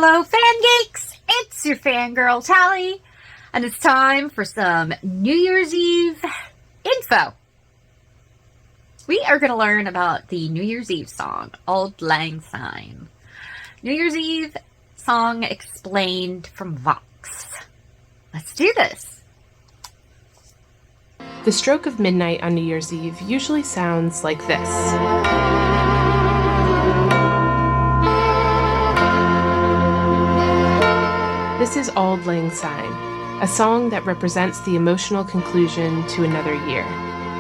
Hello, FanGeeks! It's your FanGirl Tally, and it's time for some New Year's Eve info. We are going to learn about the New Year's Eve song, Auld Lang Syne. New Year's Eve song explained from Vox. Let's do this. The stroke of midnight on New Year's Eve usually sounds like this. This is Auld Lang Syne, a song that represents the emotional conclusion to another year.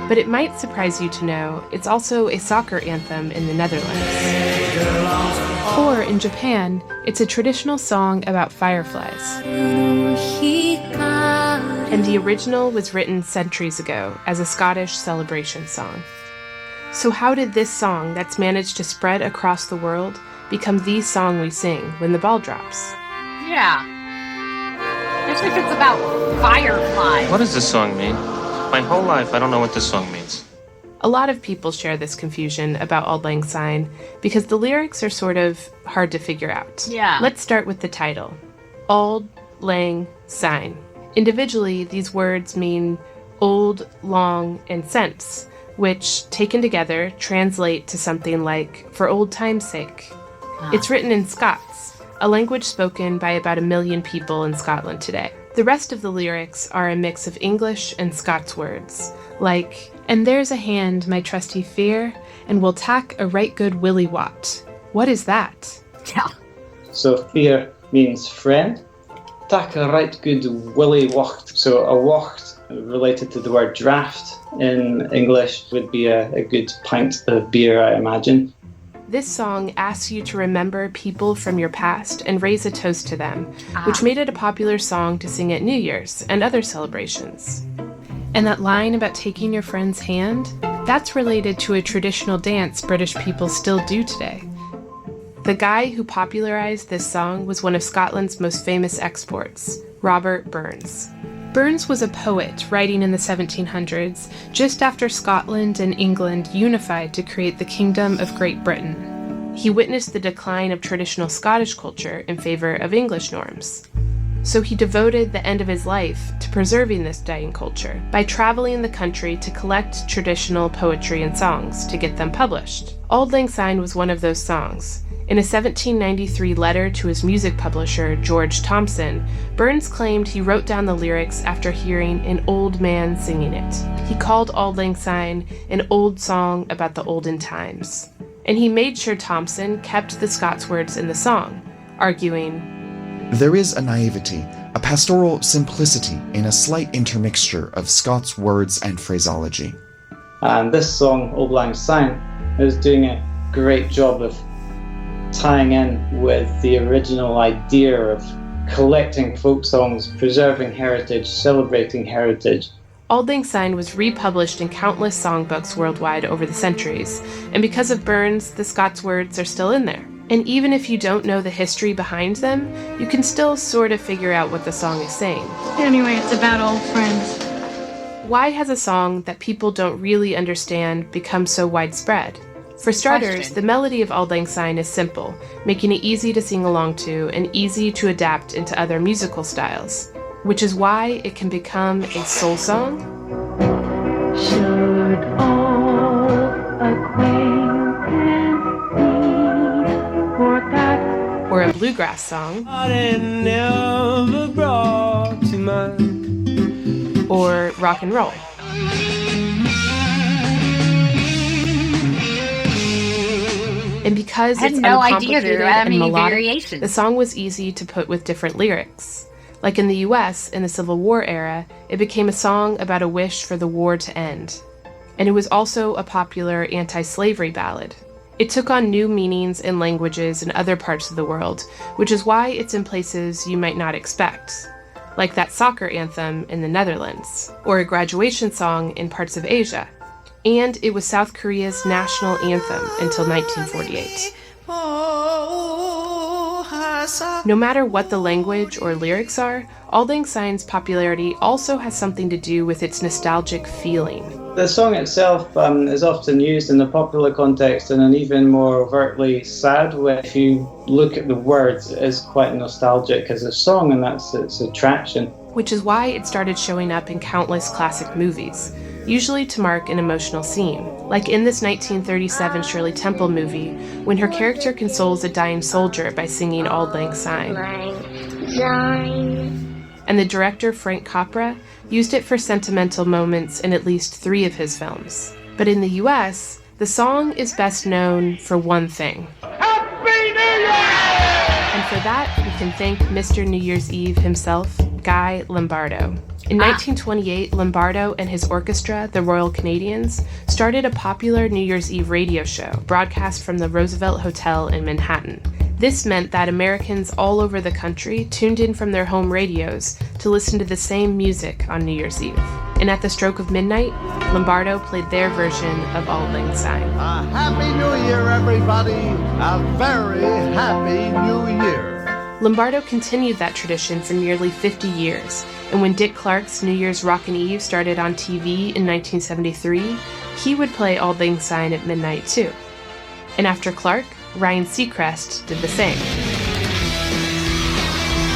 But it might surprise you to know it's also a soccer anthem in the Netherlands. Or in Japan, it's a traditional song about fireflies. And the original was written centuries ago as a Scottish celebration song. So how did this song that's managed to spread across the world become the song we sing when the ball drops? Yeah. Especially if it's about fireflies. What does this song mean? My whole life, I don't know what this song means. A lot of people share this confusion about Auld Lang Syne because the lyrics are sort of hard to figure out. Yeah. Let's start with the title, Auld Lang Syne. Individually, these words mean old, long, and sense, which, taken together, translate to something like, for old time's sake. It's written in Scots, a language spoken by about 1 million people in Scotland today. The rest of the lyrics are a mix of English and Scots words, like, and there's a hand, my trusty fear, and we'll tack a right good willy wat. What is that? Yeah. So fear means friend. Tak a right good willy wacht. So a wacht, related to the word draft in English, would be a good pint of beer, I imagine. This song asks you to remember people from your past and raise a toast to them, which made it a popular song to sing at New Year's and other celebrations. And that line about taking your friend's hand, that's related to a traditional dance British people still do today. The guy who popularized this song was one of Scotland's most famous exports, Robert Burns. Burns was a poet writing in the 1700s, just after Scotland and England unified to create the Kingdom of Great Britain. He witnessed the decline of traditional Scottish culture in favor of English norms. So he devoted the end of his life to preserving this dying culture by traveling the country to collect traditional poetry and songs to get them published. Auld Lang Syne was one of those songs. In a 1793 letter to his music publisher, George Thomson, Burns claimed he wrote down the lyrics after hearing an old man singing it. He called Auld Lang Syne an old song about the olden times. And he made sure Thomson kept the Scots words in the song, arguing, there is a naivety, a pastoral simplicity in a slight intermixture of Scots words and phraseology. And this song, Auld Lang Syne, is doing a great job of tying in with the original idea of collecting folk songs, preserving heritage, celebrating heritage. Auld Lang Syne was republished in countless songbooks worldwide over the centuries, and because of Burns, the Scots words are still in there. And even if you don't know the history behind them, you can still sort of figure out what the song is saying. Anyway, it's about old friends. Why has a song that people don't really understand become so widespread? For starters, the melody of Auld Lang Syne is simple, making it easy to sing along to and easy to adapt into other musical styles, which is why it can become a soul song. Should old acquaintance be forgot? Or a bluegrass song. Or rock and roll. And because it's uncomplicated and melodic, the song was easy to put with different lyrics. Like in the US, in the Civil War era, it became a song about a wish for the war to end. And it was also a popular anti-slavery ballad. It took on new meanings in languages in other parts of the world, which is why it's in places you might not expect, like that soccer anthem in the Netherlands, or a graduation song in parts of Asia. And it was South Korea's national anthem until 1948. No matter what the language or lyrics are, Auld Lang Syne's popularity also has something to do with its nostalgic feeling. The song itself is often used in the popular context in an even more overtly sad way. If you look at the words, it is quite nostalgic as a song, and that's its attraction. Which is why it started showing up in countless classic movies, usually to mark an emotional scene, like in this 1937 Shirley Temple movie, when her character consoles a dying soldier by singing Auld Lang Syne. And the director Frank Capra used it for sentimental moments in at least 3 of his films. But in the US, the song is best known for one thing. Happy New Year! And for that, we can thank Mr. New Year's Eve himself, Guy Lombardo. In 1928, Lombardo and his orchestra, the Royal Canadians, started a popular New Year's Eve radio show broadcast from the Roosevelt Hotel in Manhattan. This meant that Americans all over the country tuned in from their home radios to listen to the same music on New Year's Eve. And at the stroke of midnight, Lombardo played their version of Auld Lang Syne. A Happy New Year, everybody! A very Happy New Year! Lombardo continued that tradition for nearly 50 years, and when Dick Clark's New Year's Rockin' Eve started on TV in 1973, he would play Auld Lang Syne at midnight too. And after Clark, Ryan Seacrest did the same.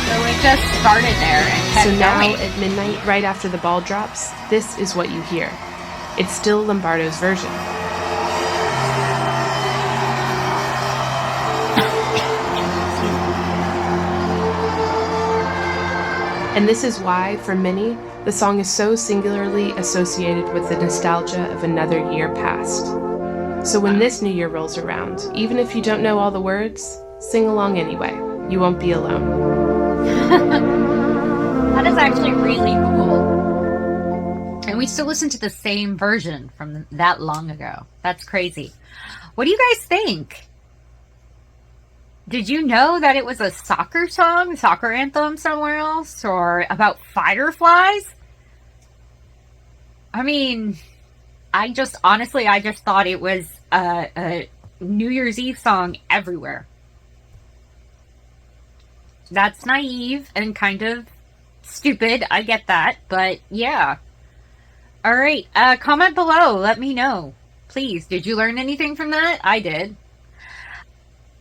So it just started there and kept So now, going. at midnight, right after the ball drops, this is what you hear. It's still Lombardo's version. And this is why, for many, the song is so singularly associated with the nostalgia of another year past. So when this new year rolls around, even if you don't know all the words, sing along anyway. You won't be alone. That is actually really cool. And we still listen to the same version from that long ago. That's crazy. What do you guys think? Did you know that it was a soccer song, soccer anthem somewhere else, or about fireflies? I mean, I just thought it was a New Year's Eve song everywhere. That's naive and kind of stupid. I get that, but yeah. All right, comment below. Let me know. Please, did you learn anything from that? I did.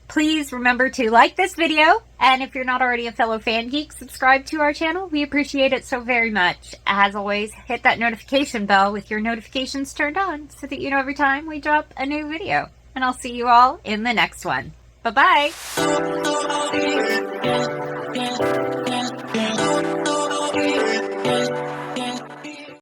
Please remember to like this video, and if you're not already a fellow fan geek, subscribe to our channel. We appreciate it so very much. As always, hit that notification bell with your notifications turned on so that you know every time we drop a new video. And I'll see you all in the next one. Bye-bye.